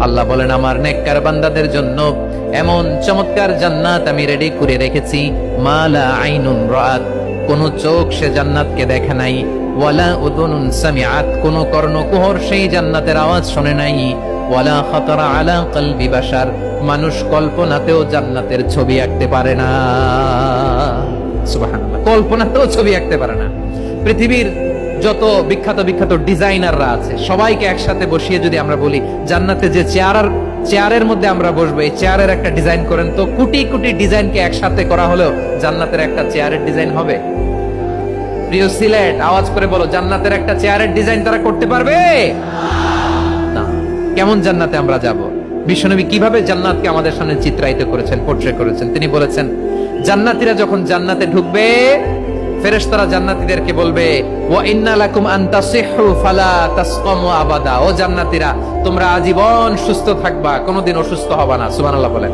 আল্লাহ বলেন আমার নেককার বান্দাদের জন্য এমন চমৎকার জান্নাত আমি রেডি করে রেখেছি, মালা আইনুন রাআত, কোন চোখ সে জান্নাতকে দেখে নাই, ওয়ালা উযুনুন সামিআত, কোন কর্ণকুহর সেই জান্নাতের আওয়াজ শুনে নাই, ওয়ালা খাতারা আলা কলবি বাশার, মানুষ কল্পনাতেও জান্নাতের ছবি আঁকতে পারে না। সুবহানাল্লাহ, কল্পনাতেও ছবি আঁকতে পারে না। পৃথিবীর যত বিখ্যাত বিখ্যাত ডিজাইনাররা আছে সবাইকে একসাথে বসিয়ে যদি আমরা বলি জান্নাতে যে চেয়ারের মধ্যে আমরা বসবো, এই চেয়ারের একটা ডিজাইন করেন তো, কোটি কোটি ডিজাইনকে একসাথে করা হলেও জান্নাতের একটা চেয়ারের ডিজাইন হবে? প্রিয় সিলেট, আওয়াজ করে বলো, জান্নাতের একটা চেয়ারের ডিজাইন তারা করতে পারবে না। কেমন জান্নাতে আমরা যাব? বিশ্বনবী কিভাবে জান্নাতকে আমাদের সামনে চিত্রায়িত করেছেন, পোর্ট্রে করেছেন? তিনি বলেছেন জান্নাতীরা যখন জান্নাতে ঢুকবে, ফেরেশতারা জান্নাতীদেরকে বলবে, ওয়া ইন্না লাকুম আন তাসিহু ফালা তাসকামু আবাদা, ও জান্নাতীরা তোমরা আজীবন সুস্থ থাকবা, কোনোদিন অসুস্থ হবা না। সুবহানাল্লাহ বলেন।